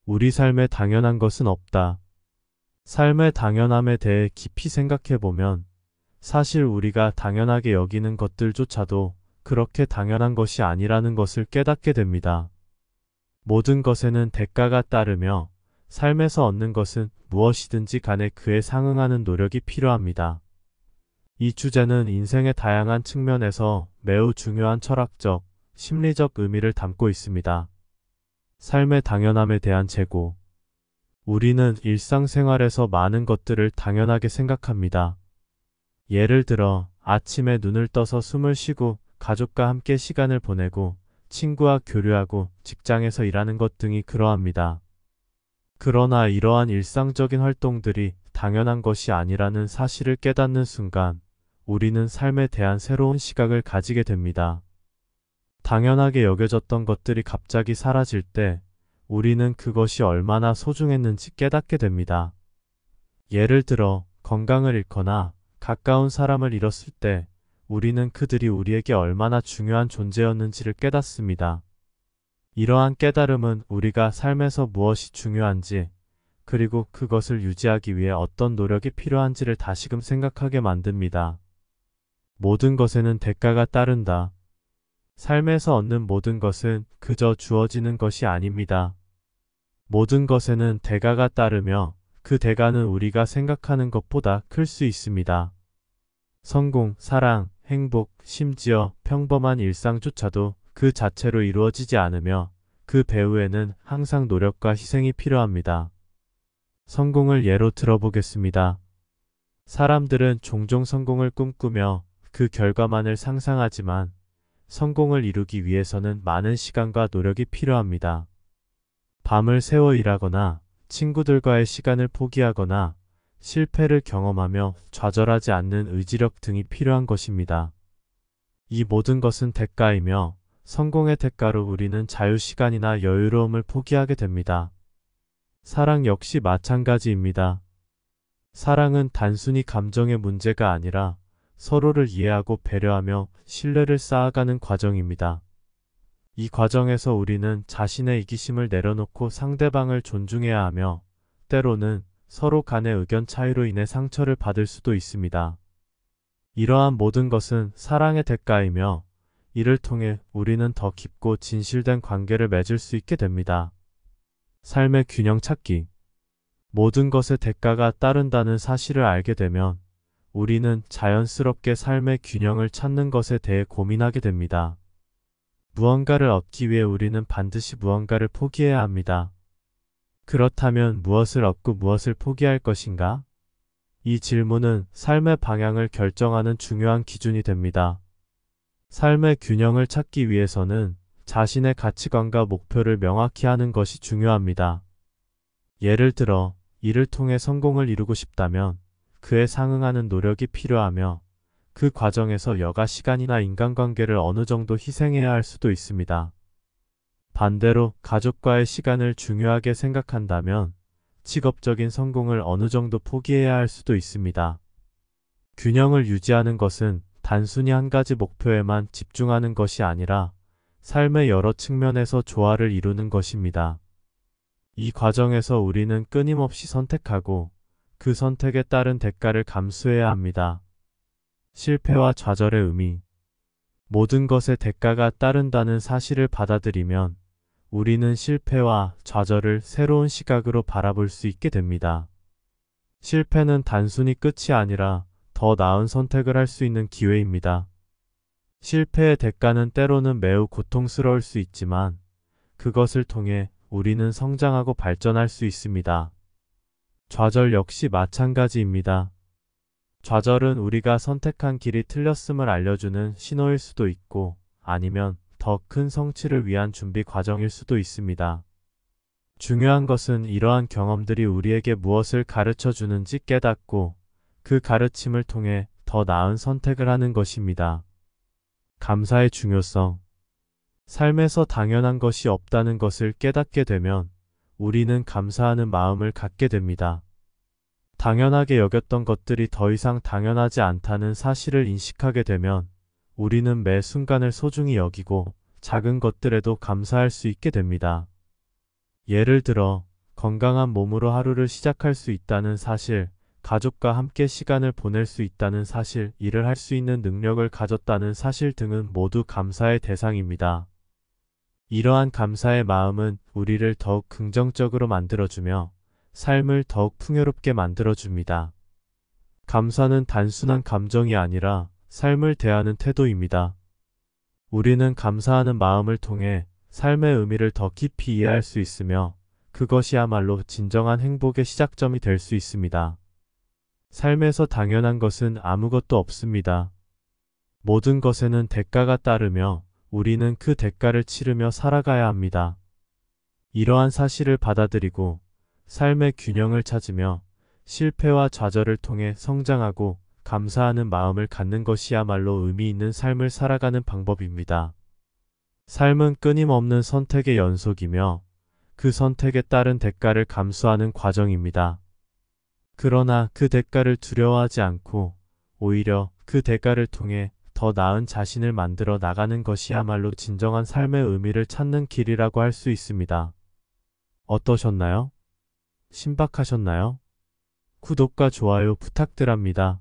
우리 삶에 당연한 것은 없다. 삶의 당연함에 대해 깊이 생각해보면 사실 우리가 당연하게 여기는 것들조차도 그렇게 당연한 것이 아니라는 것을 깨닫게 됩니다. 모든 것에는 대가가 따르며 삶에서 얻는 것은 무엇이든지 간에 그에 상응하는 노력이 필요합니다. 이 주제는 인생의 다양한 측면에서 매우 중요한 철학적, 심리적 의미를 담고 있습니다. 삶의 당연함에 대한 재고. 우리는 일상생활에서 많은 것들을 당연하게 생각합니다. 예를 들어 아침에 눈을 떠서 숨을 쉬고 가족과 함께 시간을 보내고 친구와 교류하고 직장에서 일하는 것 등이 그러합니다. 그러나 이러한 일상적인 활동들이 당연한 것이 아니라는 사실을 깨닫는 순간 우리는 삶에 대한 새로운 시각을 가지게 됩니다. 당연하게 여겨졌던 것들이 갑자기 사라질 때 우리는 그것이 얼마나 소중했는지 깨닫게 됩니다. 예를 들어 건강을 잃거나 가까운 사람을 잃었을 때 우리는 그들이 우리에게 얼마나 중요한 존재였는지를 깨닫습니다. 이러한 깨달음은 우리가 삶에서 무엇이 중요한지 그리고 그것을 유지하기 위해 어떤 노력이 필요한지를 다시금 생각하게 만듭니다. 모든 것에는 대가가 따른다. 삶에서 얻는 모든 것은 그저 주어지는 것이 아닙니다. 모든 것에는 대가가 따르며 그 대가는 우리가 생각하는 것보다 클 수 있습니다. 성공, 사랑, 행복, 심지어 평범한 일상조차도 그 자체로 이루어지지 않으며 그 배후에는 항상 노력과 희생이 필요합니다. 성공을 예로 들어보겠습니다. 사람들은 종종 성공을 꿈꾸며 그 결과만을 상상하지만 성공을 이루기 위해서는 많은 시간과 노력이 필요합니다. 밤을 새워 일하거나 친구들과의 시간을 포기하거나 실패를 경험하며 좌절하지 않는 의지력 등이 필요한 것입니다. 이 모든 것은 대가이며 성공의 대가로 우리는 자유시간이나 여유로움을 포기하게 됩니다. 사랑 역시 마찬가지입니다. 사랑은 단순히 감정의 문제가 아니라 서로를 이해하고 배려하며 신뢰를 쌓아가는 과정입니다. 이 과정에서 우리는 자신의 이기심을 내려놓고 상대방을 존중해야 하며 때로는 서로 간의 의견 차이로 인해 상처를 받을 수도 있습니다. 이러한 모든 것은 사랑의 대가이며 이를 통해 우리는 더 깊고 진실된 관계를 맺을 수 있게 됩니다. 삶의 균형 찾기. 모든 것에 대가가 따른다는 사실을 알게 되면 우리는 자연스럽게 삶의 균형을 찾는 것에 대해 고민하게 됩니다. 무언가를 얻기 위해 우리는 반드시 무언가를 포기해야 합니다. 그렇다면 무엇을 얻고 무엇을 포기할 것인가? 이 질문은 삶의 방향을 결정하는 중요한 기준이 됩니다. 삶의 균형을 찾기 위해서는 자신의 가치관과 목표를 명확히 하는 것이 중요합니다. 예를 들어 이를 통해 성공을 이루고 싶다면 그에 상응하는 노력이 필요하며 그 과정에서 여가 시간이나 인간관계를 어느 정도 희생해야 할 수도 있습니다. 반대로 가족과의 시간을 중요하게 생각한다면 직업적인 성공을 어느 정도 포기해야 할 수도 있습니다. 균형을 유지하는 것은 단순히 한 가지 목표에만 집중하는 것이 아니라 삶의 여러 측면에서 조화를 이루는 것입니다. 이 과정에서 우리는 끊임없이 선택하고 그 선택에 따른 대가를 감수해야 합니다. 실패와 좌절의 의미. 모든 것에 대가가 따른다는 사실을 받아들이면 우리는 실패와 좌절을 새로운 시각으로 바라볼 수 있게 됩니다. 실패는 단순히 끝이 아니라 더 나은 선택을 할 수 있는 기회입니다. 실패의 대가는 때로는 매우 고통스러울 수 있지만 그것을 통해 우리는 성장하고 발전할 수 있습니다. 좌절 역시 마찬가지입니다. 좌절은 우리가 선택한 길이 틀렸음을 알려주는 신호일 수도 있고 아니면 더 큰 성취를 위한 준비 과정일 수도 있습니다. 중요한 것은 이러한 경험들이 우리에게 무엇을 가르쳐 주는지 깨닫고 그 가르침을 통해 더 나은 선택을 하는 것입니다. 감사의 중요성. 삶에서 당연한 것이 없다는 것을 깨닫게 되면 우리는 감사하는 마음을 갖게 됩니다. 당연하게 여겼던 것들이 더 이상 당연하지 않다는 사실을 인식하게 되면 우리는 매 순간을 소중히 여기고 작은 것들에도 감사할 수 있게 됩니다. 예를 들어 건강한 몸으로 하루를 시작할 수 있다는 사실, 가족과 함께 시간을 보낼 수 있다는 사실, 일을 할 수 있는 능력을 가졌다는 사실 등은 모두 감사의 대상입니다. 이러한 감사의 마음은 우리를 더욱 긍정적으로 만들어주며 삶을 더욱 풍요롭게 만들어줍니다. 감사는 단순한 감정이 아니라 삶을 대하는 태도입니다. 우리는 감사하는 마음을 통해 삶의 의미를 더 깊이 이해할 수 있으며 그것이야말로 진정한 행복의 시작점이 될 수 있습니다. 삶에서 당연한 것은 아무것도 없습니다. 모든 것에는 대가가 따르며 우리는 그 대가를 치르며 살아가야 합니다. 이러한 사실을 받아들이고 삶의 균형을 찾으며 실패와 좌절을 통해 성장하고 감사하는 마음을 갖는 것이야말로 의미 있는 삶을 살아가는 방법입니다. 삶은 끊임없는 선택의 연속이며 그 선택에 따른 대가를 감수하는 과정입니다. 그러나 그 대가를 두려워하지 않고 오히려 그 대가를 통해 더 나은 자신을 만들어 나가는 것이야말로 진정한 삶의 의미를 찾는 길이라고 할 수 있습니다. 어떠셨나요? 신박하셨나요? 구독과 좋아요 부탁드립니다.